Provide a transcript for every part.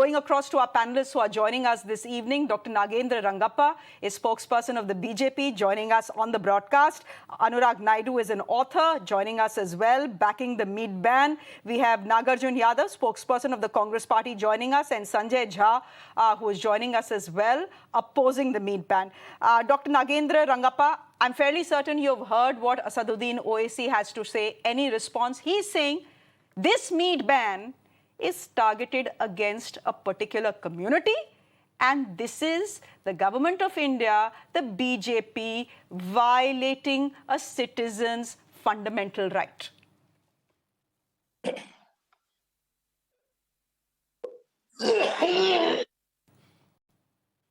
Going across to our panelists who are joining us this evening, Dr. Nagendra Rangappa is spokesperson of the BJP, joining us on the broadcast. Anurag Naidu is an author, joining us as well, backing the meat ban. We have Nagaraj Yadav, spokesperson of the Congress Party, joining us, and Sanjay Jha, who is joining us as well, opposing the meat ban. Dr. Nagendra Rangappa, I'm fairly certain you've heard what Asaduddin Owaisi has to say. Any response? He's saying this meat ban is targeted against a particular community, and this is the government of India, the BJP, violating a citizen's fundamental right.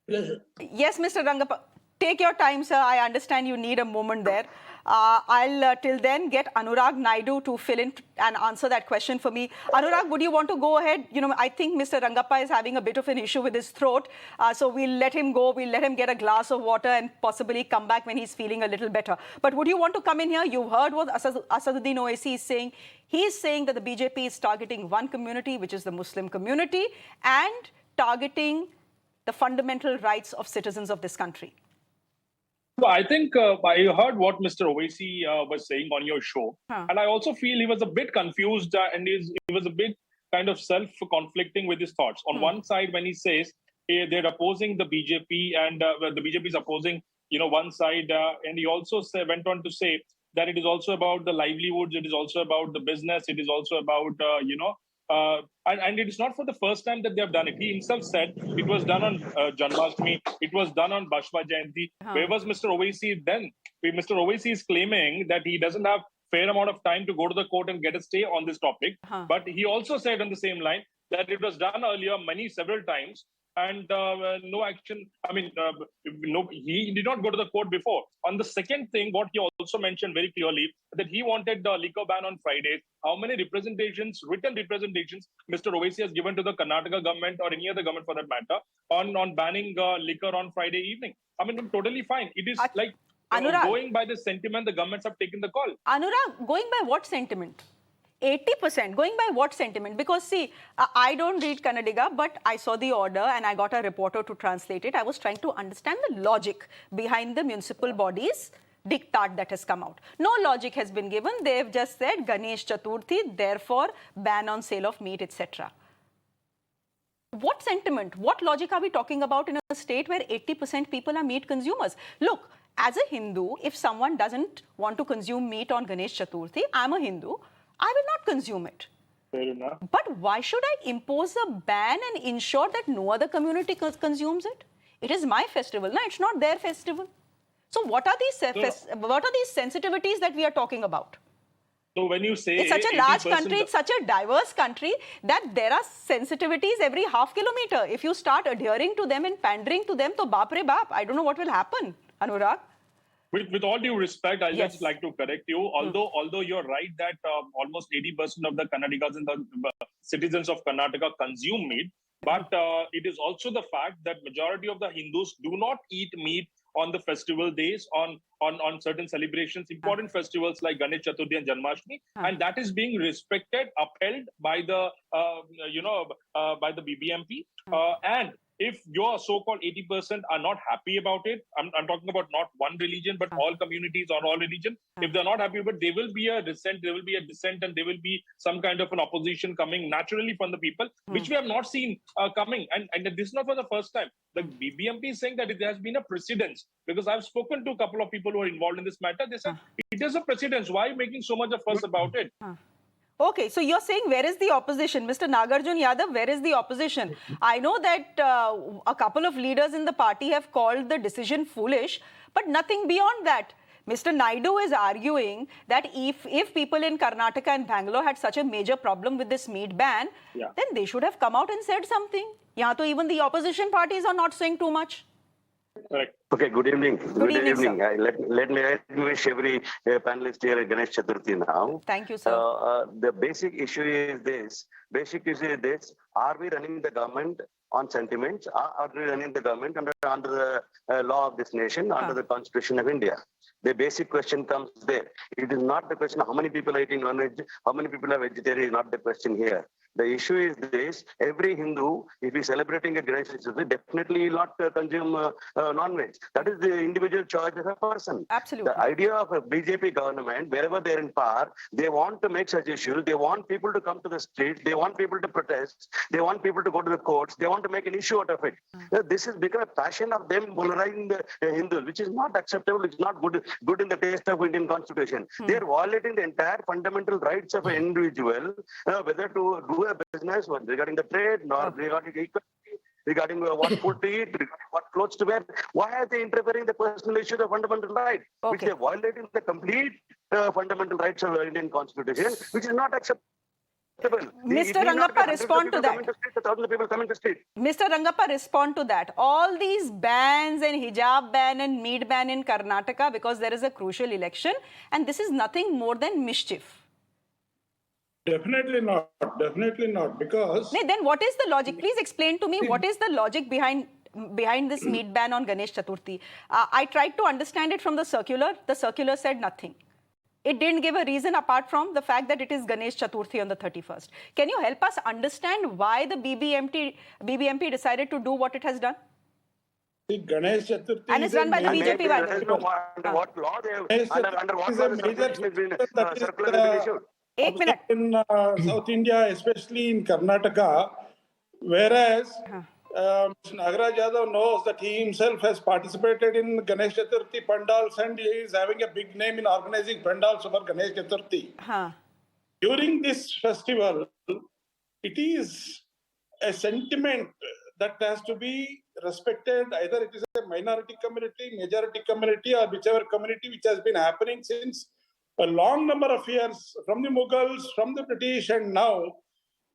Yes, Mr. Rangappa, take your time, sir. I understand you need a moment there. I'll till then get Anurag Naidu to fill in and answer that question for me. Anurag, would you want to go ahead? You know, I think Mr. Rangappa is having a bit of an issue with his throat. So we'll let him go. We'll let him get a glass of water and possibly come back when he's feeling a little better. But would you want to come in here? You've heard what Asaduddin Owaisi is saying. He's saying that the BJP is targeting one community, which is the Muslim community, and targeting the fundamental rights of citizens of this country. Well, I think I heard what Mr. Owaisi was saying on your show. And I also feel he was a bit confused and he was a bit kind of self-conflicting with his thoughts. On one side, when he says they're opposing the BJP and the BJP is opposing, one side. And he also went on to say that it is also about the livelihoods. It is also about the business. It is also about, and it is not for the first time that they have done it. He himself said it was done on Janmashtami, it was done on Bashwa Jayanti. Where was Mr. Owaisi then? Mr. Owaisi is claiming that he doesn't have fair amount of time to go to the court and get a stay on this topic. But he also said on the same line that it was done earlier several times. And no action. I mean, he did not go to the court before. On the second thing, what he also mentioned very clearly, that he wanted the liquor ban on Fridays. How many representations, written representations, Mr. Owaisi has given to the Karnataka government or any other government for that matter on banning liquor on Friday evening? I mean, I'm totally fine. It is like going by the sentiment, the governments have taken the call. Anurag, going by what sentiment? 80%, going by what sentiment? Because see, I don't read Kannadiga, but I saw the order and I got a reporter to translate it. I was trying to understand the logic behind the municipal body's diktat that has come out. No logic has been given. They've just said Ganesh Chaturthi, therefore ban on sale of meat, etc. What sentiment, what logic are we talking about in a state where 80% people are meat consumers? Look, as a Hindu, if someone doesn't want to consume meat on Ganesh Chaturthi, I'm a Hindu, I will not consume it. Fair enough. But why should I impose a ban and ensure that no other community consumes it? It is my festival, no? It's not their festival. So what are these sensitivities that we are talking about? So when you say it's such a large country, it's such a diverse country that there are sensitivities every half kilometer. If you start adhering to them and pandering to them, to baap re baap, I don't know what will happen, Anurag. With all due respect, I'd just like to correct you. Although you're right that almost 80% of the Kannadigas and the citizens of Karnataka consume meat, but it is also the fact that majority of the Hindus do not eat meat on the festival days, on certain celebrations, important festivals like Ganesh Chaturthi and Janmashtami, and that is being respected, upheld by the by the BBMP. And if your so-called 80% are not happy about it, I'm talking about not one religion, but all communities or all religion. If they're not happy, but there will be a dissent, and there will be some kind of an opposition coming naturally from the people, which we have not seen coming. And this is not for the first time. The BBMP is saying that it has been a precedence, because I've spoken to a couple of people who are involved in this matter. They said it is a precedence. Why are you making so much of fuss about it? Okay, so you're saying where is the opposition? Mr. Nagaraj Yadav, where is the opposition? I know that a couple of leaders in the party have called the decision foolish, but nothing beyond that. Mr. Naidu is arguing that if people in Karnataka and Bangalore had such a major problem with this meat ban, then they should have come out and said something. Yahan to even the opposition parties are not saying too much. Correct. Okay, good evening. Good evening. Let me wish every panelist here at Ganesh Chaturthi now. Thank you, sir. The basic issue is this. Are we running the government on sentiments? Are we running the government under the law of this nation, under the Constitution of India? The basic question comes there. It is not the question of how many people are eating non-veg, how many people are vegetarian, is not the question here. The issue is this: every Hindu, if he's celebrating a Ganesh Chaturthi, definitely will not consume non-veg. That is the individual choice of a person. Absolutely. The idea of a BJP government, wherever they're in power, they want to make such issues. They want people to come to the streets. They want people to protest. They want people to go to the courts. They want to make an issue out of it. This has become a passion of them polarizing the Hindus, which is not acceptable. It's not good in the taste of Indian Constitution. They are violating the entire fundamental rights of an individual, whether to do a business regarding the trade, nor regarding equality, regarding what food to eat, regarding what clothes to wear. Why are they interfering in the personal issues of fundamental right, which they are violating the complete fundamental rights of the Indian Constitution, which is not acceptable. Mr. Rangappa, respond to that. Mr. Rangappa, respond to that. All these bans and hijab ban and meat ban in Karnataka because there is a crucial election, and this is nothing more than mischief. Definitely not. Definitely not. Because then what is the logic? Please explain to me what is the logic behind this meat ban on Ganesh Chaturthi. I tried to understand it from the circular. The circular said nothing. It didn't give a reason apart from the fact that it is Ganesh Chaturthi on the 31st. Can you help us understand why the BBMP decided to do what it has done? the Ganesh Chaturthi And it's run by the BJP. Under what law they have, under what law the circulation has been issued? 1 minute. In South India, especially in Karnataka, whereas Nagaraj Yadav knows that he himself has participated in Ganesh Chaturthi pandals and he is having a big name in organizing pandals for Ganesh Chaturthi. During this festival, it is a sentiment that has to be respected. Either it is a minority community, majority community, or whichever community which has been happening since a long number of years, from the Mughals, from the British, and now,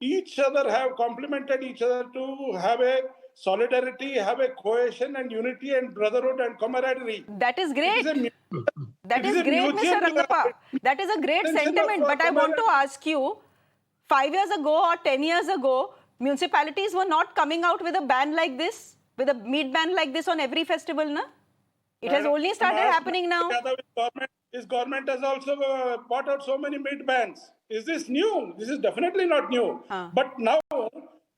each other have complemented each other to have a solidarity, have a cohesion and unity and brotherhood and camaraderie. That is great. That is great, Mr. Rangappa. That is a great sentiment. But I want to ask you, 5 years ago or 10 years ago, municipalities were not coming out with a ban like this, with a meat ban like this on every festival, na? It has only started happening now. His government has also bought out so many meat bans. Is this new? This is definitely not new. But now,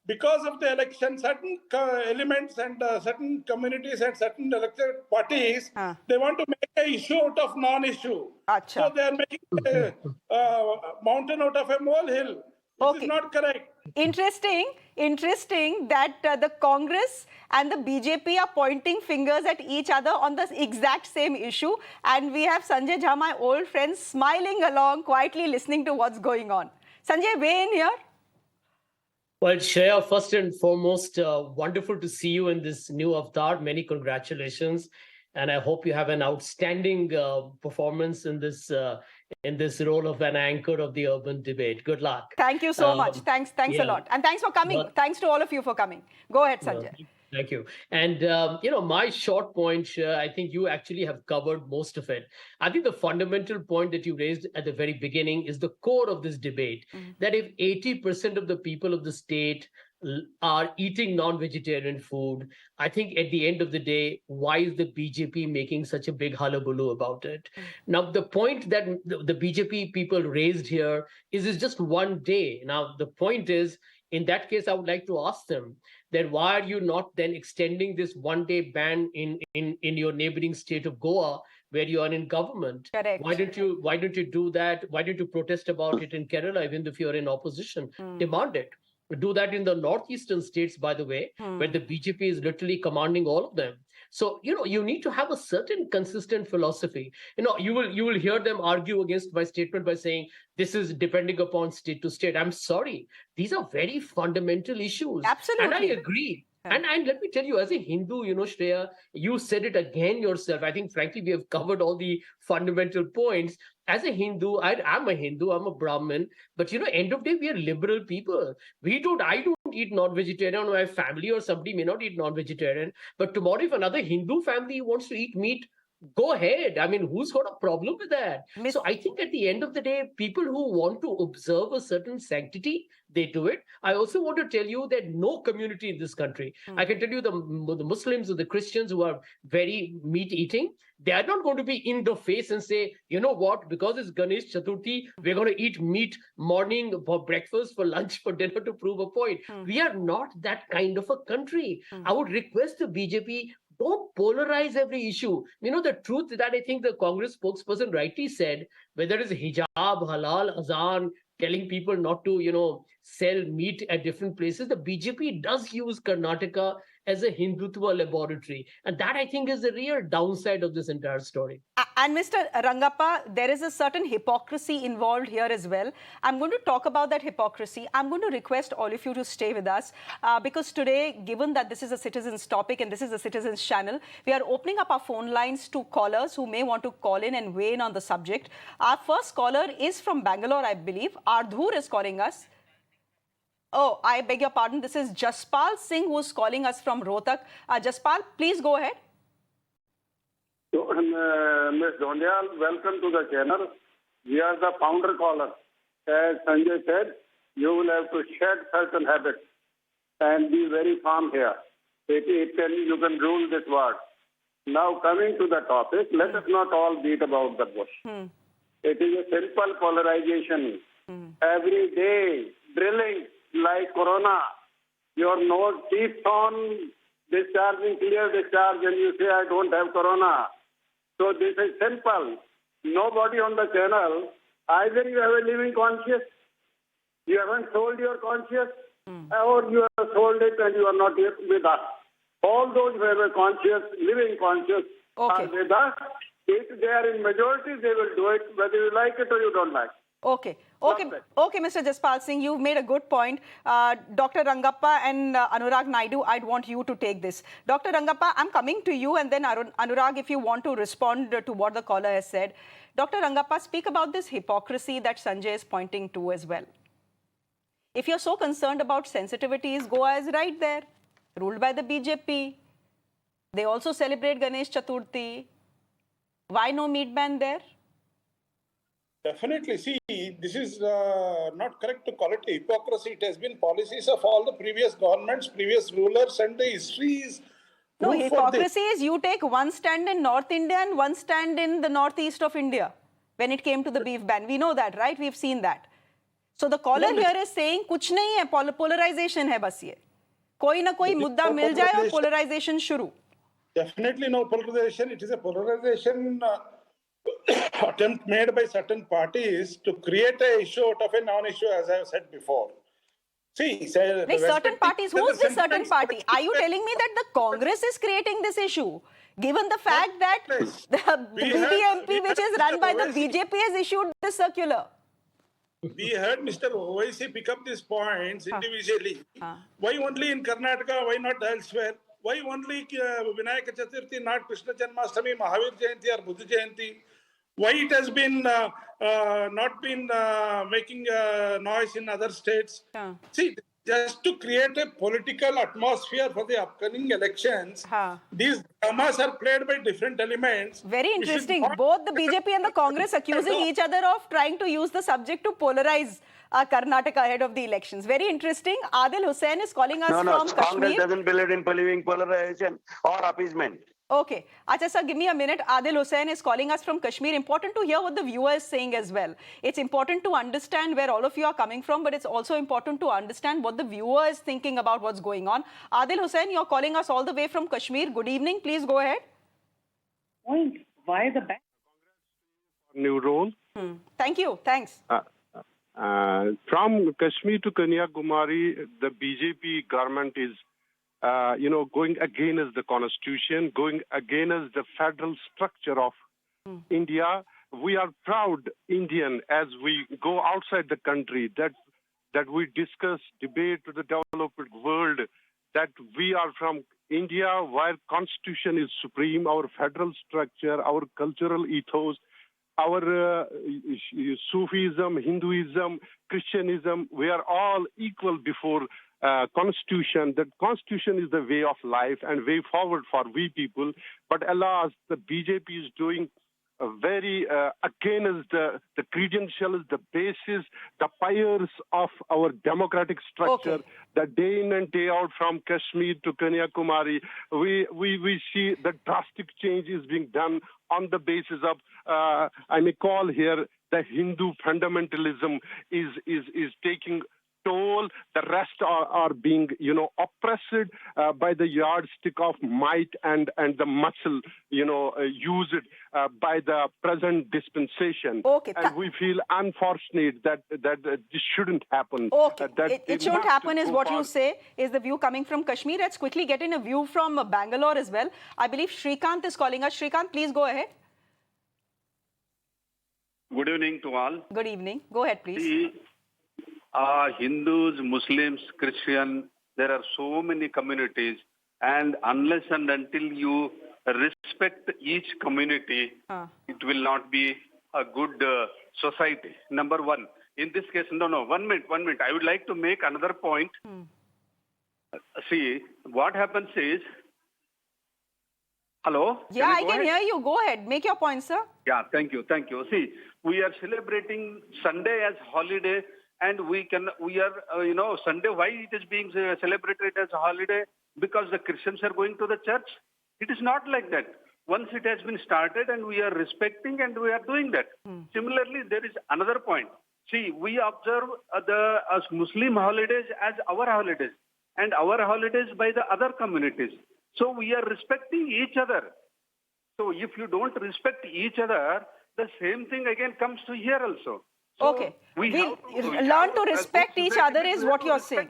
because of the election, certain elements and certain communities and certain elected parties, they want to make an issue out of non-issue. So they are making a mountain out of a molehill. This is not correct. Interesting that the Congress and the BJP are pointing fingers at each other on the exact same issue. And we have Sanjay Jha, my old friend, smiling along, quietly listening to what's going on. Sanjay, weigh in here. Well, Shreya, first and foremost, wonderful to see you in this new avatar. Many congratulations. And I hope you have an outstanding performance in this role of an anchor of the urban debate. Good luck. Thank you so much. Thanks a lot. And thanks for coming. Thanks to all of you for coming. Go ahead, Sanjay. Thank you. And, my short point, I think you actually have covered most of it. I think the fundamental point that you raised at the very beginning is the core of this debate, that if 80% of the people of the state are eating non-vegetarian food, I think at the end of the day, why is the BJP making such a big hullabaloo about it? Now, the point that the BJP people raised here is just one day. Now, the point is, in that case, I would like to ask them that why are you not then extending this one-day ban in your neighboring state of Goa, where you are in government? Correct. Why don't you do that? Why don't you protest about it in Kerala, even if you're in opposition? Demand it. Do that in the northeastern states, by the way, where the BJP is literally commanding all of them. So, you need to have a certain consistent philosophy. You will hear them argue against my statement by saying this is depending upon state to state. I'm sorry. These are very fundamental issues. Absolutely. And I agree. And let me tell you, as a Hindu, Shreya, you said it again yourself. I think, frankly, we have covered all the fundamental points. As a Hindu, I'm a Hindu, I'm a Brahmin. But, end of the day, we are liberal people. I don't eat non-vegetarian, or my family or somebody may not eat non-vegetarian. But tomorrow, if another Hindu family wants to eat meat, go ahead. I mean, who's got a problem with that? So I think at the end of the day, people who want to observe a certain sanctity, they do it. I also want to tell you that no community in this country, I can tell you the Muslims or the Christians who are very meat eating, they are not going to be in the face and say, you know what, because it's Ganesh Chaturthi, we're going to eat meat morning for breakfast, for lunch, for dinner to prove a point. We are not that kind of a country. I would request the BJP, don't polarize every issue. You know, the truth that I think the Congress spokesperson rightly said, whether it's hijab, halal, azan, telling people not to, sell meat at different places, the BJP does use Karnataka as a Hindutva laboratory. And that, I think, is the real downside of this entire story. And Mr. Rangappa, there is a certain hypocrisy involved here as well. I'm going to talk about that hypocrisy. I'm going to request all of you to stay with us because today, given that this is a citizens topic and this is a citizens channel, we are opening up our phone lines to callers who may want to call in and weigh in on the subject. Our first caller is from Bangalore, I believe. Ardhur is calling us. Oh, I beg your pardon. This is Jaspal Singh who is calling us from Rohtak. Jaspal, please go ahead. So, Ms. Dhoundial, welcome to the channel. We are the founder caller. As Sanjay said, you will have to shed certain habits and be very firm here. You can rule this world. Now, coming to the topic, let us not all beat about the bush. It is a simple polarization. Every day, drilling like corona, your nose keeps on discharging clear discharge and you say, I don't have corona. So this is simple. Nobody on the channel, either you have a living conscience, you haven't sold your conscience, or you have sold it and you are not here with us. All those who have a conscience, living conscience, are with us. If they are in majority, they will do it, whether you like it or you don't like it. Okay, Mr. Jaspal Singh, you've made a good point. Dr. Rangappa and Anurag Naidu, I'd want you to take this. Dr. Rangappa, I'm coming to you, and then Anurag, if you want to respond to what the caller has said. Dr. Rangappa, speak about this hypocrisy that Sanjay is pointing to as well. If you're so concerned about sensitivities, Goa is right there, ruled by the BJP. They also celebrate Ganesh Chaturthi. Why no meat ban there? Definitely. See, this is not correct to call it hypocrisy. It has been policies of all the previous governments, previous rulers, and the history is... No, hypocrisy is you take one stand in North India and one stand in the northeast of India when it came to the beef ban. We know that, right? We've seen that. So the caller here is saying, kuch nahi hai, polarization hai bas ye. Koi na koi mudda mil jaye aur polarization shuru. Definitely no polarization. It is a polarization attempt made by certain parties to create an issue out of a non-issue, as I have said before. See, certain parties. Who is this certain party? Are you telling me that the Congress is creating this issue? Given the fact that the BBMP, which is run by the BJP, has issued this circular. We heard Mr. Owaisi pick up these points individually. Why only in Karnataka? Why not elsewhere? Why only Vinayaka Chaturthi, not Krishna Janmashtami, Mahavir Jayanti or Buddha Jayanti? Why it has been not been making noise in other states? See, just to create a political atmosphere for the upcoming elections, these dramas are played by different elements. Very interesting. Both the BJP and the Congress accusing each other of trying to use the subject to polarize Karnataka ahead of the elections. Very interesting. Adil Hussain is calling us from Kashmir. Congress doesn't believe in polarization or appeasement. Okay. Acha sir, give me a minute. Adil Hussain is calling us from Kashmir. Important to hear what the viewer is saying as well. It's important to understand where all of you are coming from, but it's also important to understand what the viewer is thinking about what's going on. Adil Hussain, you're calling us all the way from Kashmir. Good evening. Please go ahead. Why the back? New role. Thank you. Thanks. From Kashmir to Kanyakumari, the BJP government is going against the constitution, going against the federal structure of India. We are proud Indian as we go outside the country that we discuss, debate to the developed world that we are from India where constitution is supreme, our federal structure, our cultural ethos, our Sufism, Hinduism, Christianism, we are all equal before constitution, that constitution is the way of life and way forward for we people. But alas, the BJP is doing very against the credentials, the basis, the pillars of our democratic structure. Okay. The day in and day out from Kashmir to Kanyakumari, we see the drastic change is being done on the basis of, I may call here, the Hindu fundamentalism is taking toll. The rest are being, oppressed by the yardstick of might and the muscle, used by the present dispensation. Okay. And we feel unfortunate that this shouldn't happen. Okay. That It shouldn't happen is what you say, is the view coming from Kashmir. Let's quickly get in a view from Bangalore as well. I believe Shrikant is calling us. Shrikant, please go ahead. Good evening to all. Good evening. Go ahead, please. See, Hindus, Muslims, Christian, there are so many communities, and unless and until you respect each community, it will not be a good society. Number one. In this case, no, 1 minute. I would like to make another point. See, what happens is, hello? Yeah, I can hear you. Go ahead. Make your point, sir. Yeah, thank you. See, we are celebrating Sunday as holiday, and Sunday, why it is being celebrated as a holiday? Because the Christians are going to the church. It is not like that. Once it has been started, and we are respecting, and we are doing that. Similarly, there is another point. See, we observe the Muslim holidays as our holidays, and our holidays by the other communities. So we are respecting each other. So if you don't respect each other, the same thing again comes to here also. So okay. Learn to respect each other is what you're saying.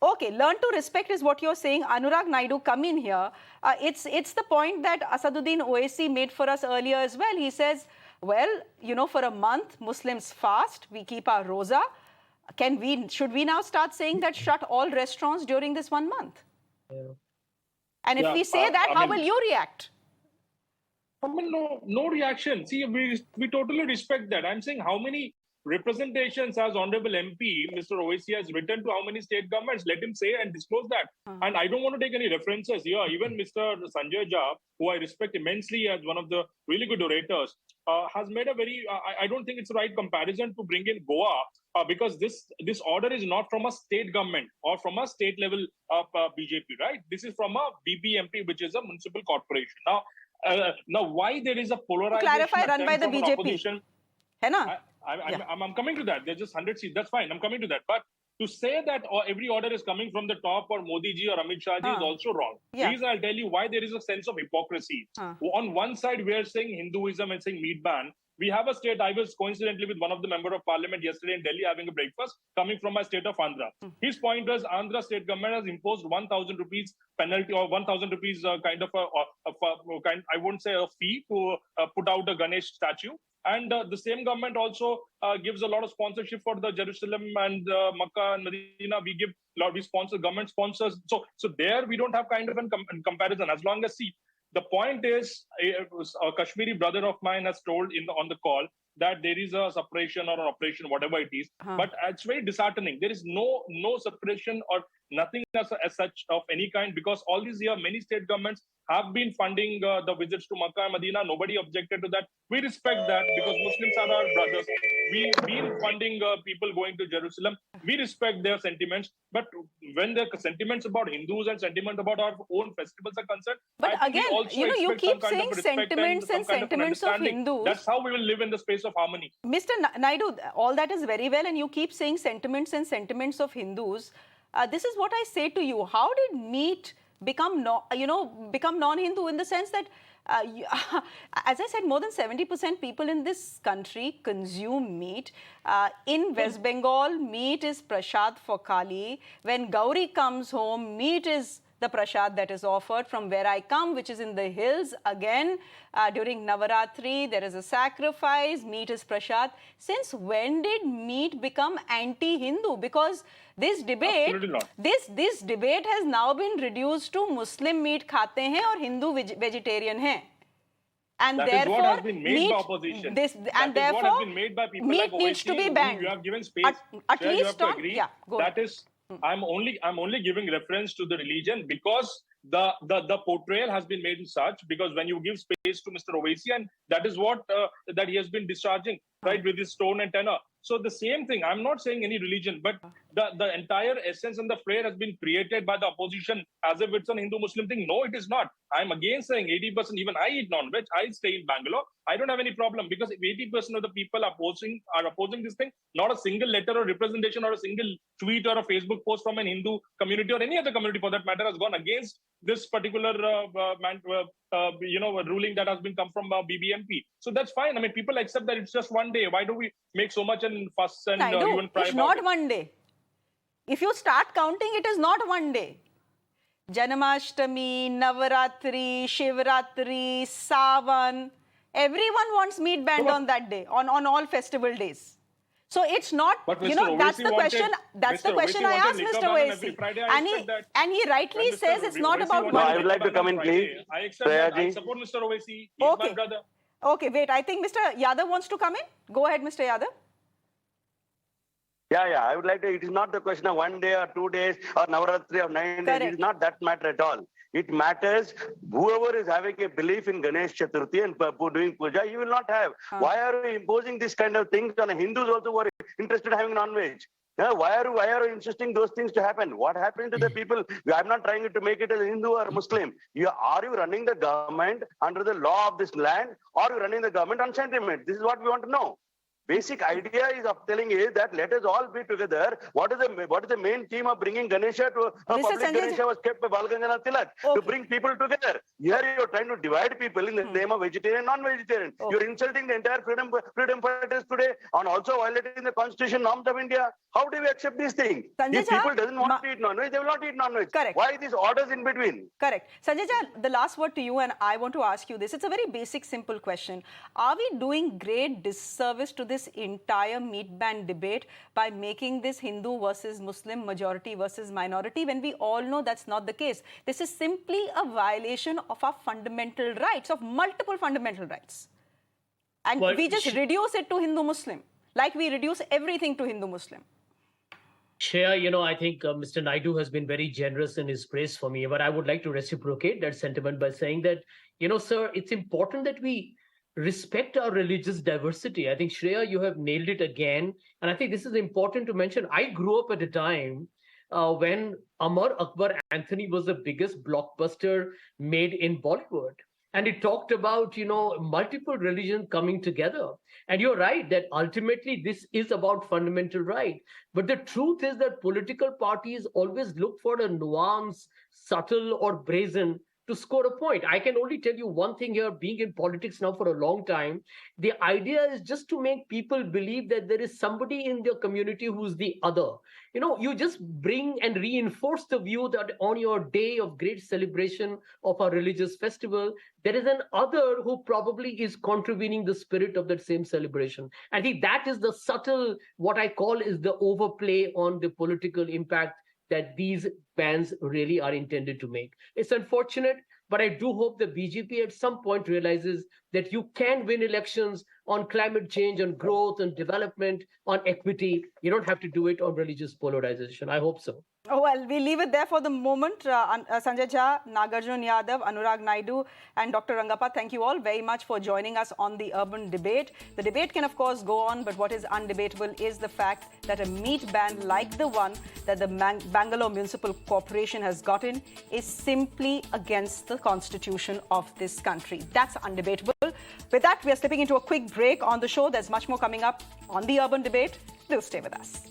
Okay, learn to respect is what you're saying. Anurag Naidu, come in here. It's the point that Asaduddin Owaisi made for us earlier as well. He says, well, for a month, Muslims fast, we keep our roza. Should we now start saying that shut all restaurants during this 1 month? Yeah. And if we say that, how will you react? No reaction. See, we totally respect that. I'm saying how many representations as Honorable MP, Mr. Owaisi, has written to how many state governments. Let him say and disclose that. And I don't want to take any references here. Even Mr. Sanjay Jha, who I respect immensely as one of the really good orators, has made a very, I don't think it's the right comparison to bring in Goa, because this order is not from a state government or from a state level of BJP, right? This is from a BBMP, which is a municipal corporation. Now, why there is a polarization? Clarify, run by the BJP. I'm coming to that. There's just 100 seats. That's fine. I'm coming to that. But to say that every order is coming from the top or Modi ji or Amit Shah ji is also wrong. Yeah. Please, I'll tell you why there is a sense of hypocrisy. On one side, we are saying Hinduism and saying meat ban. We have a state, I was coincidentally with one of the member of parliament yesterday in Delhi having a breakfast, coming from my state of Andhra. His point was Andhra state government has imposed 1,000 rupees penalty or 1,000 rupees kind of I won't say a fee to put out a Ganesh statue. And the same government also gives a lot of sponsorship for the Jerusalem and Makkah and Medina. We sponsor, government sponsors. So there we don't have kind of a comparison. As long as, see, the point is, a Kashmiri brother of mine has told on the call that there is a suppression or an operation, whatever it is. But it's very disheartening. There is no suppression or nothing as such of any kind, because all these years, many state governments have been funding the visits to Makkah and Medina. Nobody objected to that. We respect that because Muslims are our brothers. We've been funding people going to Jerusalem. We respect their sentiments. But when the sentiments about Hindus and sentiments about our own festivals are concerned, but again, you keep saying sentiments and sentiments of Hindus. That's how we will live in the space of harmony. Mr. Naidu, all that is very well, and you keep saying sentiments and sentiments of Hindus. This is what I say to you. How did meat become non-Hindu, in the sense that, as I said, more than 70% people in this country consume meat. In West Bengal, meat is prasad for Kali. When Gauri comes home, meat is the prasad that is offered. From where I come, which is in the hills, again, during Navaratri, there is a sacrifice, meat is prasad. Since when did meat become anti-Hindu? Because this debate, this debate has now been reduced to Muslim meat khate hain or Hindu vegetarian hain. And that therefore, is what has been made by opposition. What has been made by people meat like needs to be banned. You have given space. At least you have to agree. Yeah, That is I'm only giving reference to the religion because the portrayal has been made in such, because when you give space to Mr. Owaisi, and that is what that he has been discharging, right, with his tone and tenor. So the same thing, I'm not saying any religion, but the entire essence and the flair has been created by the opposition as if it's an Hindu-Muslim thing. No, it is not. I'm again saying 80%, even I eat non-veg, I stay in Bangalore. I don't have any problem, because if 80% of the people are opposing this thing, not a single letter or representation or a single tweet or a Facebook post from an Hindu community or any other community for that matter has gone against this particular ruling that has been come from BBMP. So that's fine. I mean, people accept that it's just one day. Why do we make so much and fuss and even cry it's about not it? one day. If you start counting, it is not one day. Janamashtami, Navaratri, Shivratri, Savan, everyone wants meat band on that day, on all festival days. So it's not, that's the question. That's the question I asked Mr. Owaisi. And he rightly says it's not about one day. I would like to come in, please. I accept that. I support Mr. Owaisi. He's my brother. Okay, wait. I think Mr. Yadav wants to come in. Go ahead, Mr. Yadav. Yeah. I would like to. It is not the question of 1 day or 2 days or Navaratri or 9 days. It is not that matter at all. It matters whoever is having a belief in Ganesh Chaturthi and doing puja, you will not have. Why are you imposing this kind of things on Hindus also who are interested in having non-veg? Why are you insisting those things to happen? What happened to the people? I'm not trying to make it as a Hindu or Muslim. Are you running the government under the law of this land, or are you running the government on sentiment? This is what we want to know. Basic idea is of telling is that let us all be together. What is the main theme of bringing Ganesha to public Ganesha was kept by Balganjana Tilak to bring people together. Here you are trying to divide people in the name of vegetarian, non-vegetarian. You're insulting the entire freedom fighters today and also violating the constitution norms of India. How do we accept these things? If people doesn't want to eat non-veg, they will not eat non-veg. Correct. Why these orders in between? Correct. Sanjay Jha, the last word to you, and I want to ask you this. It's a very basic, simple question. Are we doing great disservice to this entire meat ban debate by making this Hindu versus Muslim, majority versus minority, when we all know that's not the case? This is simply a violation of our fundamental rights, of multiple fundamental rights. And we just reduce it to Hindu-Muslim, like we reduce everything to Hindu-Muslim. Shreya, I think Mr. Naidu has been very generous in his praise for me, but I would like to reciprocate that sentiment by saying that, sir, it's important that we respect our religious diversity. I think, Shreya, you have nailed it again. And I think this is important to mention. I grew up at a time when Amar Akbar Anthony was the biggest blockbuster made in Bollywood. And it talked about, multiple religions coming together. And you're right that ultimately this is about fundamental right. But the truth is that political parties always look for a nuance, subtle or brazen, to score a point. I can only tell you one thing here, being in politics now for a long time, the idea is just to make people believe that there is somebody in their community who's the other. You just bring and reinforce the view that on your day of great celebration of our religious festival, there is an other who probably is contravening the spirit of that same celebration. I think that is the subtle, what I call is the overplay on the political impact that these bans really are intended to make. It's unfortunate, but I do hope the BJP at some point realizes that you can win elections on climate change, on growth, on development, on equity. You don't have to do it on religious polarization. I hope so. Oh, well, we leave it there for the moment. Sanjay Jha, Nagaraj Yadav, Anurag Naidu, and Dr. Rangappa, thank you all very much for joining us on the urban debate. The debate can, of course, go on, but what is undebatable is the fact that a meat ban like the one that the Bangalore Municipal Corporation has gotten is simply against the constitution of this country. That's undebatable. With that, we are slipping into a quick break on the show. There's much more coming up on the urban debate. Do stay with us.